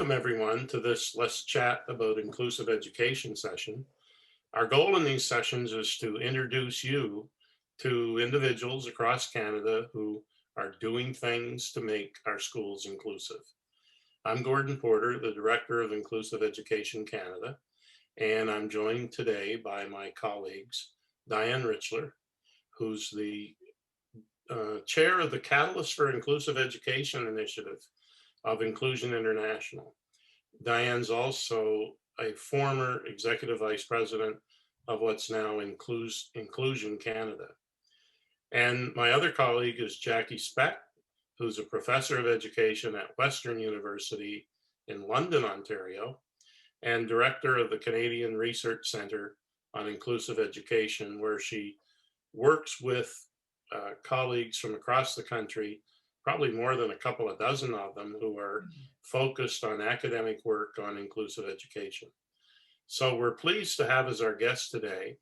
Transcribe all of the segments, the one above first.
Welcome everyone to this Let's Chat About Inclusive Education session. Our goal in these sessions is to introduce you to individuals across Canada who are doing things to make our schools inclusive. I'm Gordon Porter, the Director of Inclusive Education Canada, and I'm joined today by my colleagues, Diane Richler, who's the chair of the Catalyst for Inclusive Education Initiative of Inclusion International. Diane's also a former executive vice president of what's now Inclusion Canada. And my other colleague is Jackie Speck, who's a professor of education at Western University in London, Ontario, and director of the Canadian Research Centre on Inclusive Education, where she works with colleagues from across the country, probably more than a couple of dozen of them, who are focused on academic work on inclusive education. So we're pleased to have as our guest today,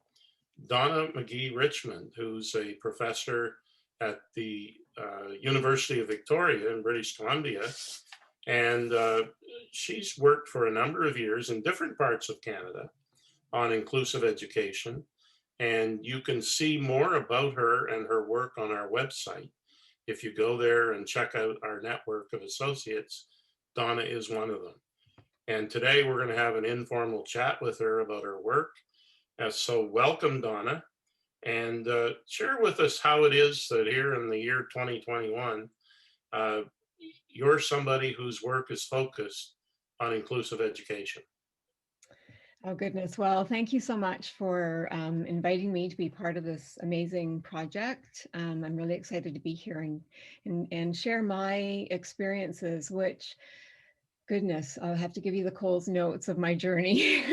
Donna McGhie-Richmond, who's a professor at the University of Victoria in British Columbia. And she's worked for a number of years in different parts of Canada on inclusive education. And you can see more about her and her work on our website. If you go there and check out our network of associates, Donna is one of them. And today we're going to have an informal chat with her about her work. So welcome, Donna, and share with us how it is that here in the year 2021, you're somebody whose work is focused on inclusive education. Oh, goodness. Well, thank you so much for inviting me to be part of this amazing project. I'm really excited to be here and share my experiences, which, goodness, I'll have to give you the Coles notes of my journey.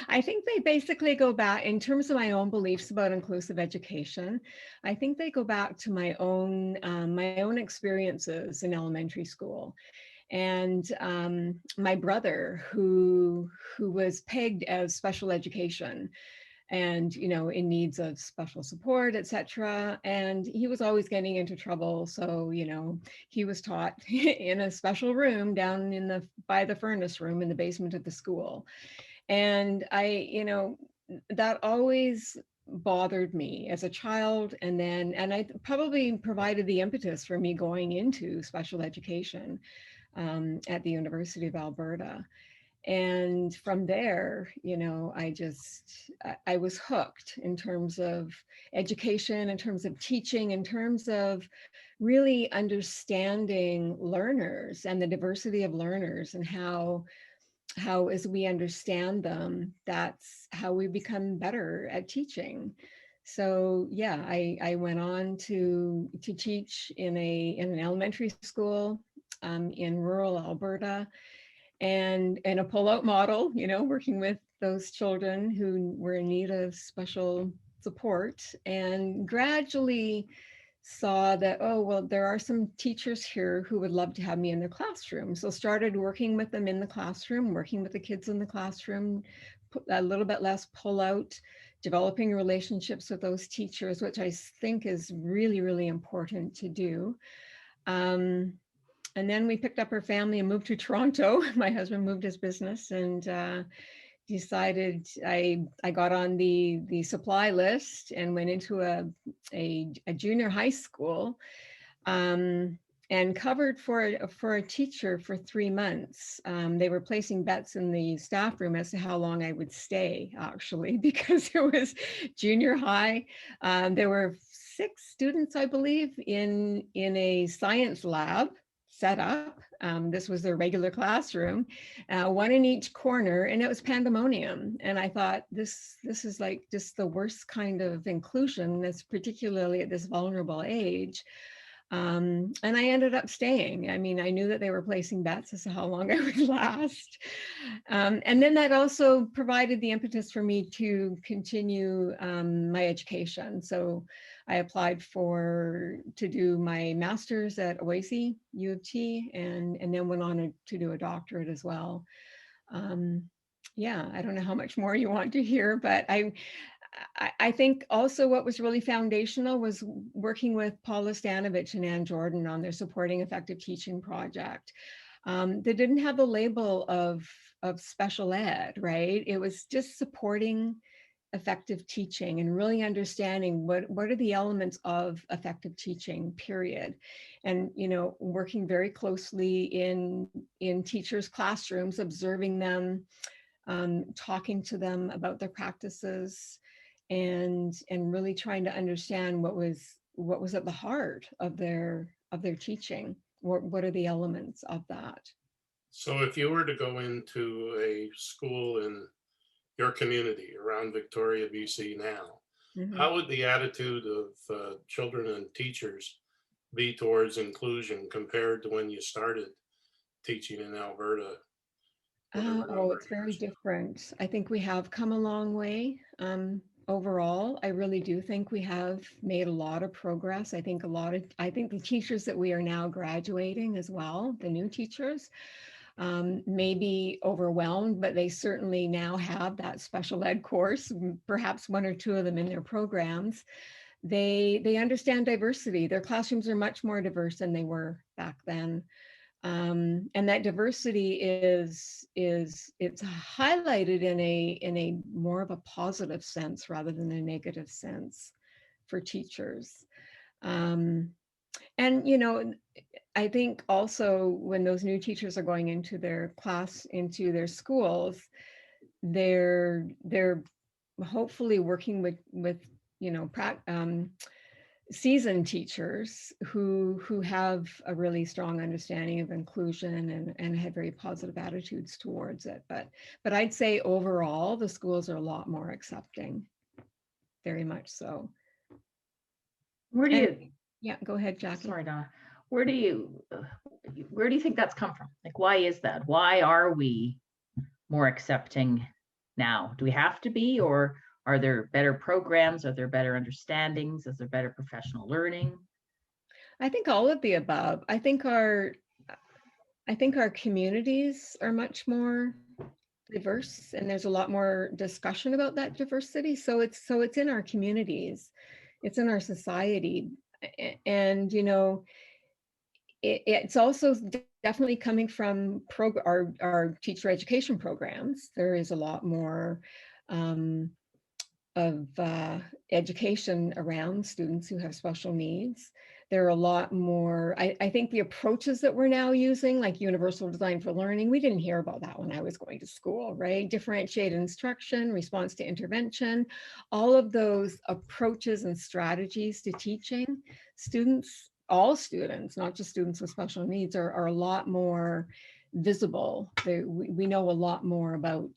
I think they basically go back, in terms of my own beliefs about inclusive education, I think they go back to my own experiences in elementary school. And my brother, who was pegged as special education and, you know, in needs of special support, etc. And he was always getting into trouble. So, you know, he was taught in a special room down by the furnace room in the basement of the school. And that always bothered me as a child. And I probably provided the impetus for me going into special education at the University of Alberta. And from there, you know, I was hooked in terms of education, in terms of teaching, in terms of really understanding learners and the diversity of learners, and how as we understand them, that's how we become better at teaching. So yeah, I went on to teach in an elementary school in rural Alberta, and a pull-out model, you know, working with those children who were in need of special support, and gradually saw that, oh, well, there are some teachers here who would love to have me in their classroom. So started working with them in the classroom, working with the kids in the classroom, a little bit less pull-out, developing relationships with those teachers, which I think is really, really important to do. And then we picked up our family and moved to Toronto. My husband moved his business, and decided I got on the supply list and went into a junior high school, and covered for a teacher for 3 months. They were placing bets in the staff room as to how long I would stay, actually, because it was junior high. There were 6 students, I believe, in a science lab set up. This was their regular classroom, 1 in each corner, and it was pandemonium. And I thought, this is like just the worst kind of inclusion, that's particularly at this vulnerable age. And I ended up staying. I mean, I knew that they were placing bets as to how long I would last. And then that also provided the impetus for me to continue my education. So I applied to do my master's at OASI, U of T, and then went on to do a doctorate as well. Yeah, I don't know how much more you want to hear, but I think also what was really foundational was working with Paula Stanovich and Ann Jordan on their Supporting Effective Teaching project. that didn't have the label of special ed, right? It was just supporting effective teaching and really understanding what are the elements of effective teaching, period. And, you know, working very closely in teachers' classrooms, observing them, talking to them about their practices, and really trying to understand what was at the heart of their teaching. What are the elements of that? So if you were to go into a school in your community around Victoria, BC now, Mhm. how would the attitude of children and teachers be towards inclusion compared to when you started teaching in Alberta, whatever Oh, number of it's very years ago? different. I think we have come a long way. Overall, I really do think we have made a lot of progress. I think the teachers that we are now graduating as well, the new teachers, may be overwhelmed, but they certainly now have that special ed course, perhaps one or two of them in their programs. They understand diversity. Their classrooms are much more diverse than they were back then. And that diversity it's highlighted in a more of a positive sense rather than a negative sense for teachers. Um, and you know, I think also when those new teachers are going into their class, into their schools, they're hopefully working with you know seasoned teachers who have a really strong understanding of inclusion and have very positive attitudes towards it. But I'd say overall the schools are a lot more accepting, very much so. Where do And you, yeah, go ahead, Jackie. sorry, Donna, where do you think that's come from? Like, why is that? Why are we more accepting now? Do we have to be, or are there better programs? Are there better understandings? Is there better professional learning? I think all of the above. I think our communities are much more diverse, and there's a lot more discussion about that diversity. So it's in our communities, it's in our society. And you know, it's also definitely coming from our teacher education programs. There is a lot more of education around students who have special needs. There are a lot more, I think the approaches that we're now using, like universal design for learning, we didn't hear about that when I was going to school, right? Differentiated instruction, response to intervention, all of those approaches and strategies to teaching students, all students, not just students with special needs, are a lot more visible. We know a lot more about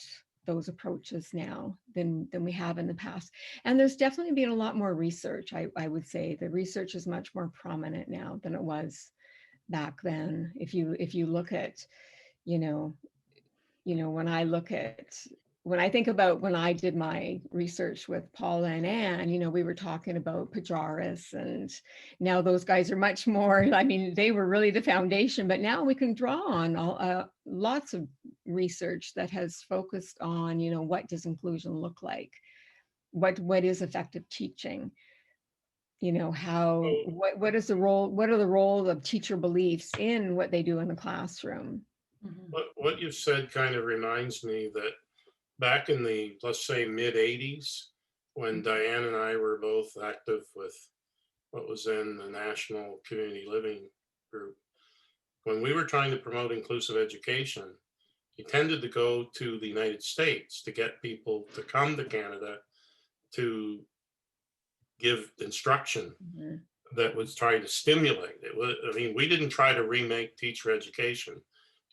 those approaches now than we have in the past. And there's definitely been a lot more research. I would say the research is much more prominent now than it was back then. If you look at, you know, when I think about when I did my research with Paula and Anne, you know, we were talking about Pajaris, and now those guys are much more, I mean, they were really the foundation, but now we can draw on lots of research that has focused on, you know, what does inclusion look like? What is effective teaching? You know, what is the role, what are the roles of teacher beliefs in what they do in the classroom? Mhm. What you've said kind of reminds me that back in the, let's say, mid 80s, when Diane and I were both active with what was then the National Community Living Group, when we were trying to promote inclusive education, you tended to go to the United States to get people to come to Canada to give instruction Mhm. that was trying to stimulate. It was, I mean, we didn't try to remake teacher education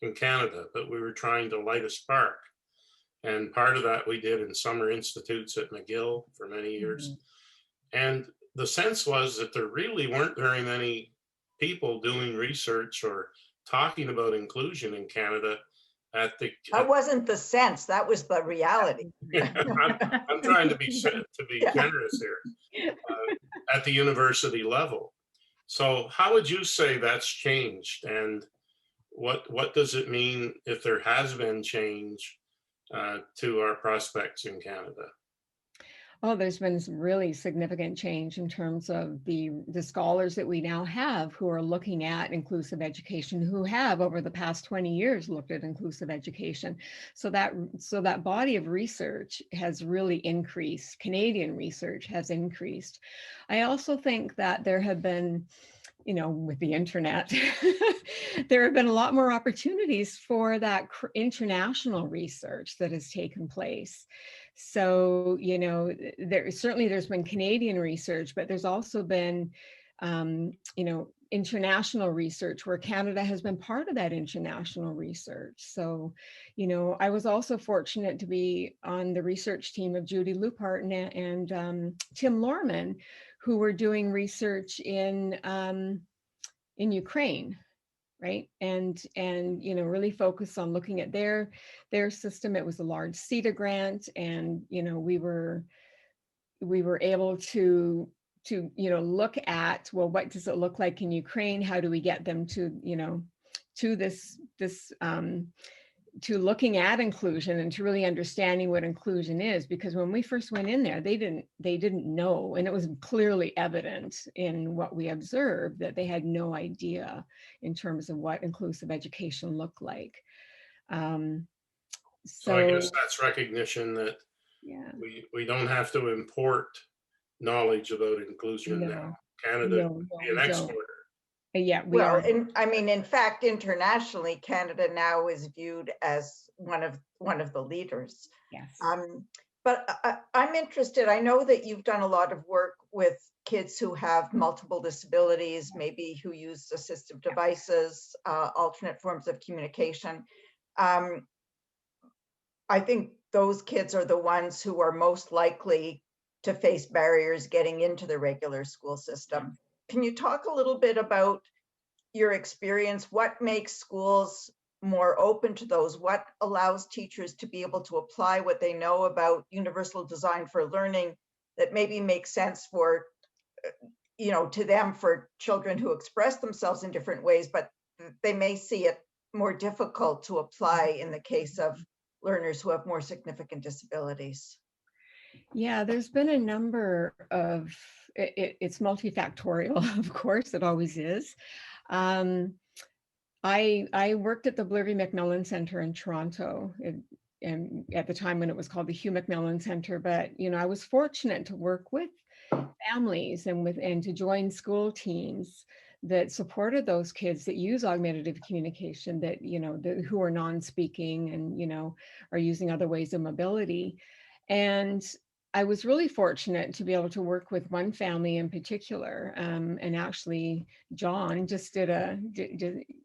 in Canada, but we were trying to light a spark. And part of that we did in summer institutes at McGill for many years. Mhm. And the sense was that there really weren't very many people doing research or talking about inclusion in Canada at the That wasn't the sense, that was the reality. I'm trying to be Yeah. generous here, at the university level. So how would you say that's changed, and what does it mean if there has been change to our prospects in Canada? Oh, there's been some really significant change in terms of the scholars that we now have who are looking at inclusive education, who have over the past 20 years looked at inclusive education. So that body of research has really increased. Canadian research has increased. I also think that there have been, you know, with the internet, there have been a lot more opportunities for that international research that has taken place. So, you know, there's been Canadian research, but there's also been, you know, international research where Canada has been part of that international research. So, you know, I was also fortunate to be on the research team of Judy Lupart and Tim Lorman, who were doing research in Ukraine, right? And you know, really focus on looking at their system. It was a large CETA grant, and you know, we were able to you know, look at, well, what does it look like in Ukraine? How do we get them to, you know, to this to looking at inclusion and to really understanding what inclusion is, because when we first went in there, they didn't know, and it was clearly evident in what we observed that they had no idea in terms of what inclusive education looked like. So I So guess that's recognition that yeah, we don't have to import knowledge about inclusion now. no, Canada no, could no, be an we don't. exporter. Yeah, we Well, are. I mean, in fact, internationally, Canada now is viewed as one of the leaders. Yes. But I'm interested. I know that you've done a lot of work with kids who have multiple disabilities, maybe who use assistive devices, alternate forms of communication. Um, I think those kids are the ones who are most likely to face barriers getting into the regular school system. Can you talk a little bit about your experience? What makes schools more open to those? What allows teachers to be able to apply what they know about universal design for learning that maybe makes sense for, you know, to them, for children who express themselves in different ways, but they may see it more difficult to apply in the case of learners who have more significant disabilities? Yeah, there's been a number of, it's multifactorial, of course, it always is. Um, I worked at the Blurvy Macmillan Center in Toronto, and at the time when it was called the Hugh Macmillan Center. But you know, I was fortunate to work with families and to join school teams that supported those kids that use augmentative communication, that you know, who are non-speaking and you know, are using other ways of mobility. And I was really fortunate to be able to work with one family in particular, and actually John just did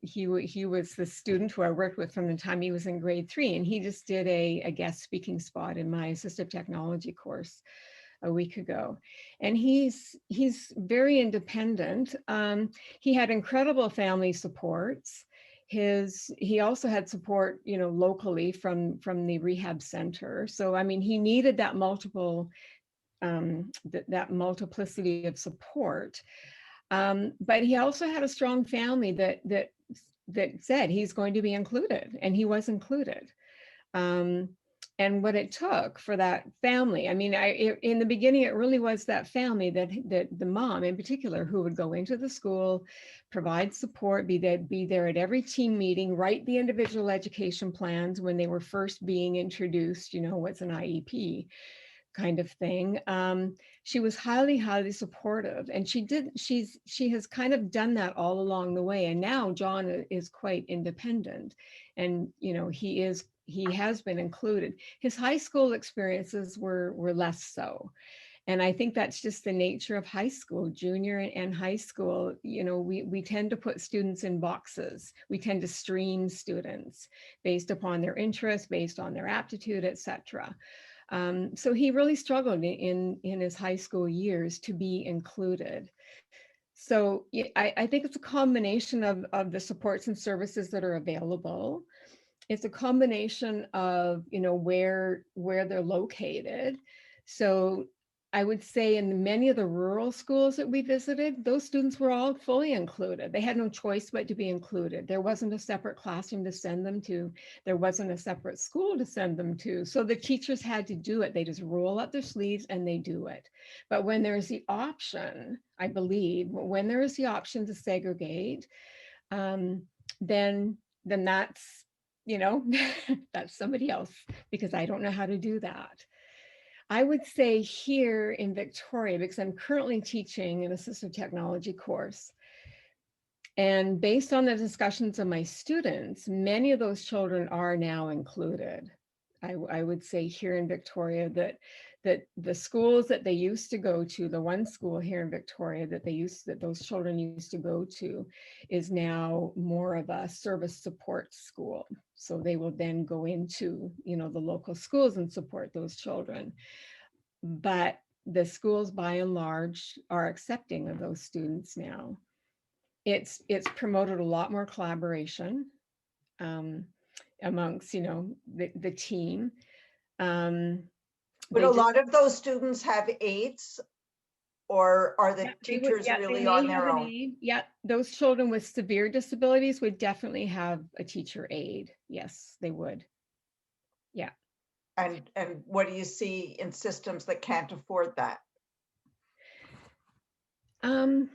he was the student who I worked with from the time he was in grade 3, and he just did a guest speaking spot in my assistive technology course a week ago. And he's very independent. He had incredible family supports. He also had support, you know, locally from the rehab center. So I mean, he needed that that multiplicity of support. But he also had a strong family that said he's going to be included, and he was included. And what it took for that family, I mean, in the beginning, it really was that family, that the mom in particular, who would go into the school, provide support, be there at every team meeting, write the individual education plans when they were first being introduced, you know, what's an IEP kind of thing. She was highly supportive, and she has kind of done that all along the way. And now John is quite independent, and you know, he has been included. His high school experiences were less so. And I think that's just the nature of high school, junior and high school. You know, we tend to put students in boxes. We tend to stream students based upon their interests, based on their aptitude, etc. So he really struggled in his high school years to be included. So I think it's a combination of the supports and services that are available. It's a combination of, you know, where they're located. So I would say in many of the rural schools that we visited, those students were all fully included. They had no choice but to be included. There wasn't a separate classroom to send them to. There wasn't a separate school to send them to. So the teachers had to do it. They just roll up their sleeves and they do it. But when there's the option, I believe, when there is the option to segregate, then that's, you know, that's somebody else, because I don't know how to do that. I would say here in Victoria, because I'm currently teaching an assistive technology course, and based on the discussions of my students, many of those children are now included. I would say here in Victoria that the schools that they used to go to, the one school here in Victoria that those children used to go to, is now more of a service support school. So they will then go into, you know, the local schools and support those children. But the schools by and large are accepting of those students now. It's promoted a lot more collaboration amongst, you know, the team. Would They a just, lot of those students have aides, or are the yeah, teachers they really may on have their an own? aide. Yeah, those children with severe disabilities would definitely have a teacher aide. Yes, they would. Yeah. And what do you see in systems that can't afford that? Um,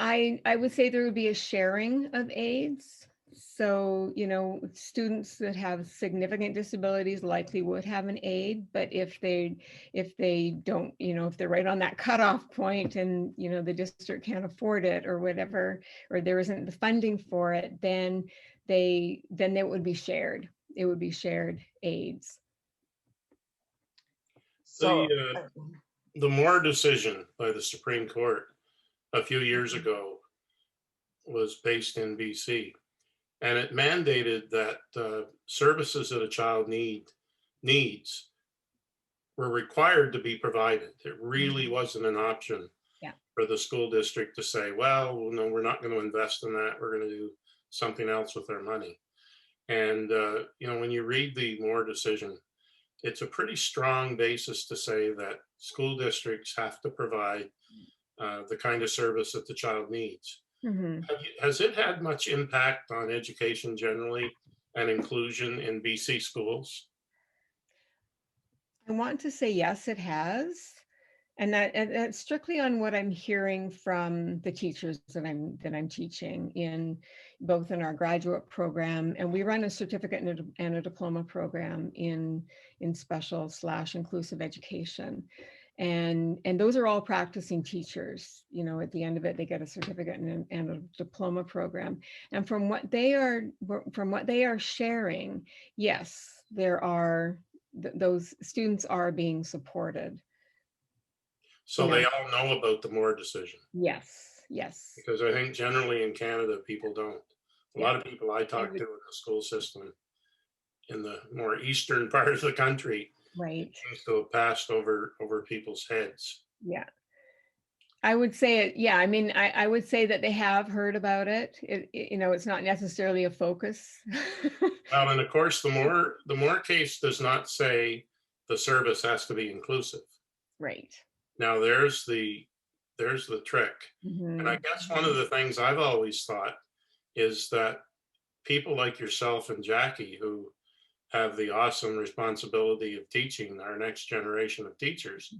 I would say there would be a sharing of aides. So, you know, students that have significant disabilities likely would have an aide, but if they don't, you know, if they're right on that cutoff point and, you know, the district can't afford it or whatever, or there isn't the funding for it, then it would be shared. It would be shared aides. So The Moore decision by the Supreme Court a few years ago was based in BC, and it mandated that services that a child needs were required to be provided. It really wasn't an option Yeah. for the school district to say, well, no, we're not going to invest in that. We're going to do something else with our money. And, you know, when you read the Moore decision, it's a pretty strong basis to say that school districts have to provide the kind of service that the child needs. Mhm. Has it had much impact on education generally and inclusion in BC schools? I want to say yes, it has. And that's strictly on what I'm hearing from the teachers that I'm teaching in both in our graduate program, and we run a certificate and a diploma program in special / inclusive education. And those are all practicing teachers. You know, at the end of it, they get a certificate and a diploma program. And from what they are sharing, yes, there are those students are being supported. So You they know, all know about the Moore decision, yes, yes, because I think generally in Canada, people don't. A yeah. lot of people I I talk would, to in the school system in the more eastern part of the country, it right. seems to have passed over people's heads. Yeah. I would say it, yeah, I mean, I would say that they have heard about it. You know, it's not necessarily a focus. Well, and of course, the Moore case does not say the service has to be inclusive. Right. Now there's the trick. And I Mhm. guess one of the things I've always thought is that people like yourself and Jackie, who have the awesome responsibility of teaching our next generation of teachers,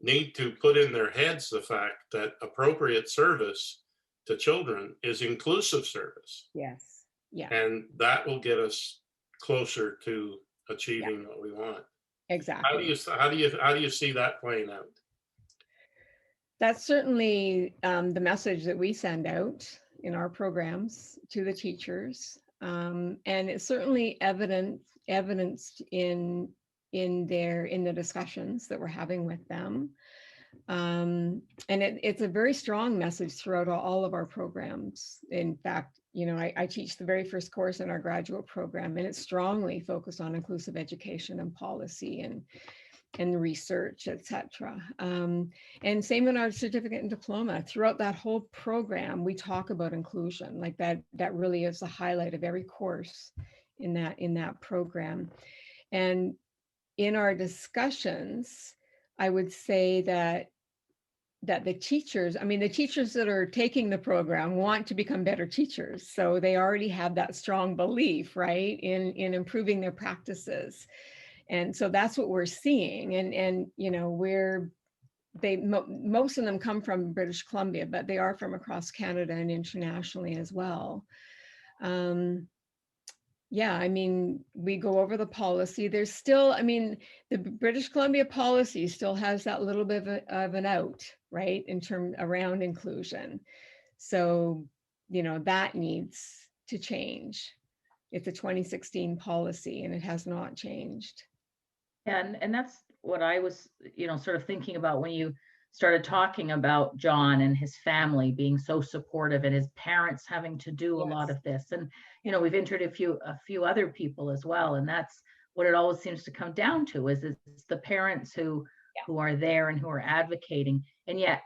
need to put in their heads the fact that appropriate service to children is inclusive service. Yes. Yeah. And that will get us closer to Yeah. achieving what we want. Exactly. How do you see that playing out? That's certainly the message that we send out in our programs to the teachers, and it's certainly evidenced in the discussions that we're having with them. And it's a very strong message throughout all of our programs. In fact, you know, I teach the very first course in our graduate program, and it's strongly focused on inclusive education and policy and research, etc. And same in our certificate and diploma. Throughout that whole program, we talk about inclusion. Like that really is the highlight of every course in that program. And in our discussions, I would say that the teachers, I mean, the teachers that are taking the program want to become better teachers. So they already have that strong belief, right, in improving their practices. And so that's what we're seeing. And you know, most of them come from British Columbia, but they are from across Canada and internationally as well. Yeah, I mean, we go over the policy. There's still, I mean, the British Columbia policy still has that little bit of an out, right, in terms around inclusion. So, you know, that needs to change. It's a 2016 policy and it has not changed. And that's what I was, sort of thinking about when you started talking about John and his family being so supportive and his parents having to do a lot Yes. of this. And, we've introduced a few other people as well. And that's what it always seems to come down to is it's the parents who are there and who are advocating. And yet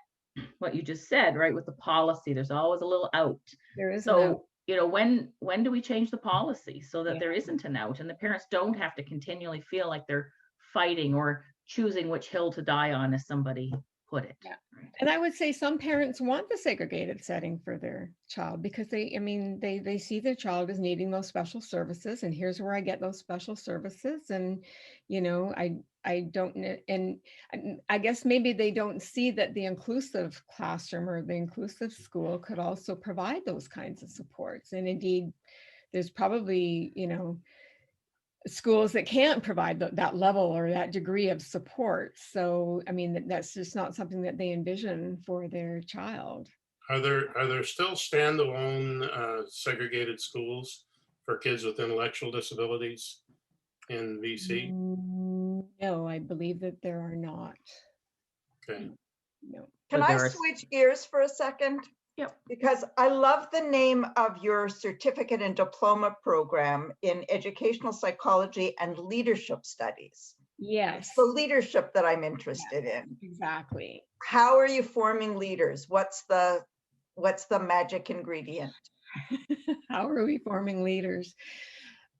what you just said, right, with the policy, there's always a little out. There is an out. So, when do we change the policy so that Yeah. there isn't an out and the parents don't have to continually feel like they're fighting or choosing which hill to die on, as somebody put it? Yeah. And I would say some parents want the segregated setting for their child because they see their child as needing those special services, and here's where I get those special services. And, you know, I don't, and I guess maybe they don't see that the inclusive classroom or the inclusive school could also provide those kinds of supports. And indeed, there's probably, you know, schools that can't provide that level or that degree of support. So, I mean, that's just not something that they envision for their child. Are there still standalone segregated schools for kids with intellectual disabilities in BC? No, I believe that there are not. Okay. No. Can But I there are- switch gears for a second? Yep. Because I love the name of your certificate and diploma program in educational psychology and leadership studies. Yes. It's the leadership that I'm interested in. Exactly. How are you forming leaders? What's the magic ingredient? How are we forming leaders?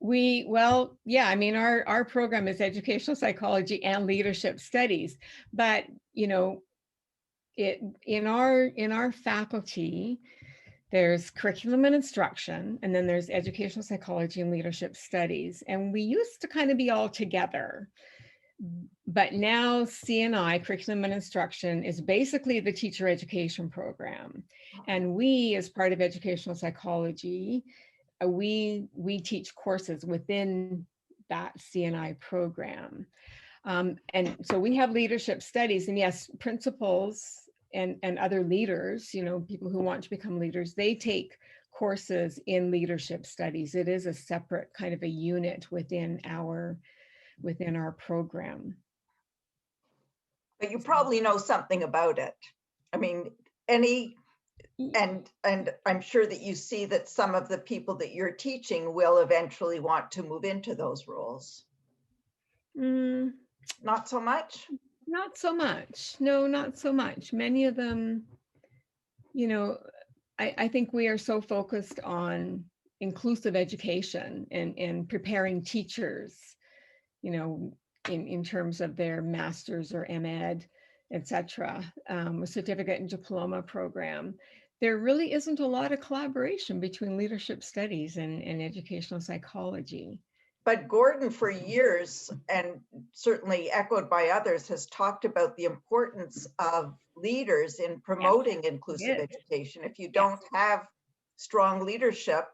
Well, yeah, I mean, our program is educational psychology and leadership studies, but, you know, in our faculty, there's curriculum and instruction, and then there's educational psychology and leadership studies. And we used to kind of be all together. But now C&I, curriculum and instruction, is basically the teacher education program. And we, as part of educational psychology, we teach courses within that C&I program. And so we have leadership studies, and yes, principals and other leaders, you know, people who want to become leaders, they take courses in leadership studies. It is a separate kind of a unit within our program. But you probably know something about it. I mean, and I'm sure that you see that some of the people that you're teaching will eventually want to move into those roles. Not so much? Not so much. No, not so much. Many of them, you know, I think we are so focused on inclusive education and preparing teachers, you know, in terms of their master's or MEd, et cetera, a certificate and diploma program. There really isn't a lot of collaboration between leadership studies and educational psychology. But Gordon, for years, and certainly echoed by others, has talked about the importance of leaders in promoting inclusive education. If you don't have strong leadership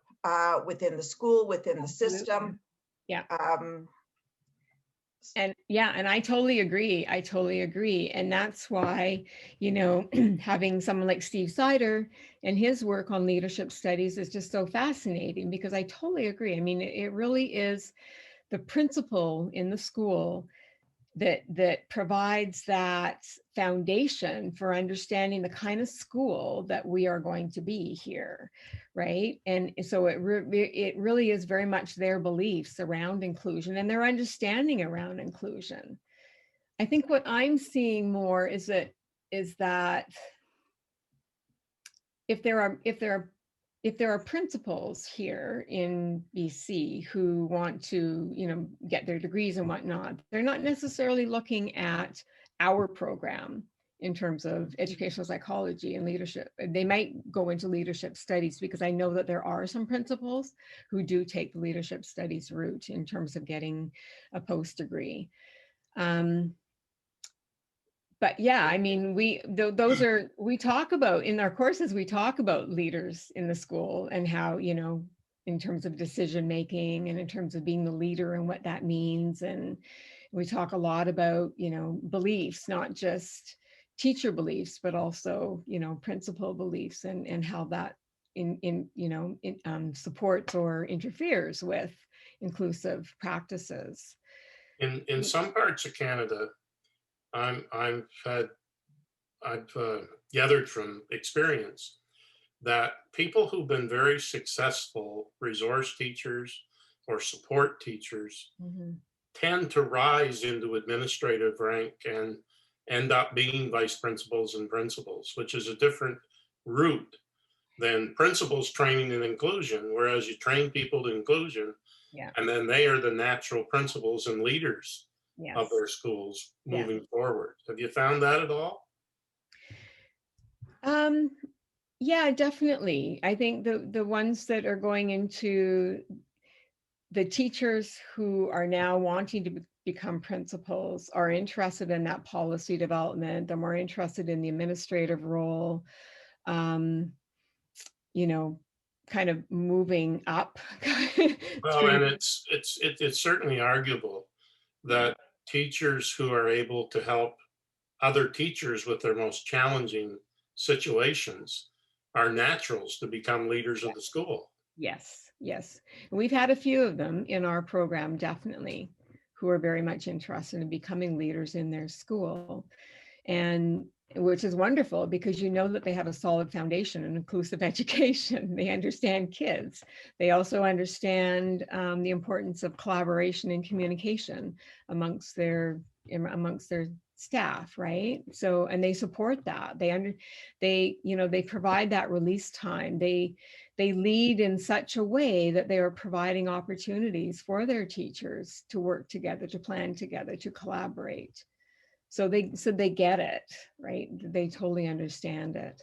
within the school, within the system. Yeah. And yeah, and I totally agree. And that's why, you know, having someone like Steve Sider and his work on leadership studies is just so fascinating, because I totally agree. I mean, it really is the principal in the school that provides that foundation for understanding the kind of school that we are going to be here, right? And so it really is very much their beliefs around inclusion and their understanding around inclusion. I think what I'm seeing more is that if there are if there are principals here in BC who want to, get their degrees and whatnot, they're not necessarily looking at our program in terms of educational psychology and leadership. They might go into leadership studies, because I know that there are some principals who do take the leadership studies route in terms of getting a post degree. But yeah, I mean, we talk about in our courses, we talk about leaders in the school and how, in terms of decision making and in terms of being the leader and what that means. And we talk a lot about, beliefs, not just teacher beliefs, but also, principal beliefs, and how that supports or interferes with inclusive practices. In some parts of Canada, I've gathered from experience that people who've been very successful resource teachers or support teachers Mhm. tend to rise into administrative rank and end up being vice principals and principals, which is a different route than principals training in inclusion, whereas you train people to inclusion, Yeah. and then they are the natural principals and leaders of Yes. their schools Yeah. moving forward. Have you found that at all? Yeah, definitely. I think the ones that are going into the teachers who are now wanting to become principals are interested in that policy development. They're more interested in the administrative role, kind of moving up Well, through. and it's certainly arguable that teachers who are able to help other teachers with their most challenging situations are naturals to become leaders of the school. Yes, yes. We've had a few of them in our program, definitely, who are very much interested in becoming leaders in their school. And which is wonderful, because that they have a solid foundation in inclusive education. They understand kids. They also understand the importance of collaboration and communication amongst their staff, right? So, and they support that. They provide that release time. They lead in such a way that they are providing opportunities for their teachers to work together, to plan together, to collaborate. So they get it, right? They totally understand it.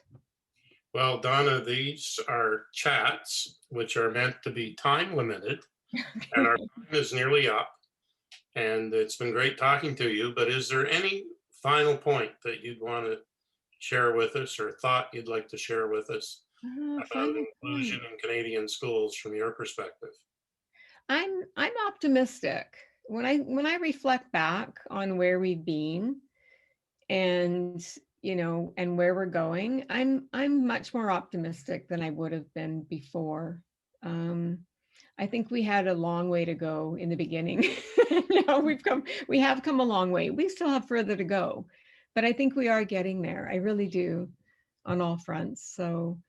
Well, Donna, these are chats which are meant to be time limited, and our time is nearly up. And it's been great talking to you. But is there any final point that you'd want to share with us, or thought you'd like to share with us about Final inclusion point. in Canadian schools from your perspective? I'm optimistic. When I reflect back on where we've been, and and where we're going, I'm much more optimistic than I would have been before. I think we had a long way to go in the beginning. Now we have come a long way. We still have further to go, but I think we are getting there. I really do, on all fronts. So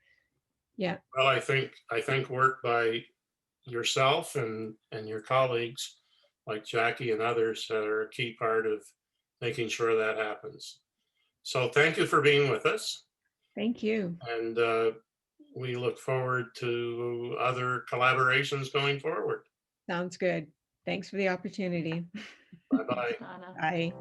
yeah. Well, I think work by yourself and your colleagues like Jackie and others are a key part of making sure that happens. So thank you for being with us, Thank you. and we look forward to other collaborations going forward. Sounds good. Thanks for the opportunity. Bye bye. Donna. Bye.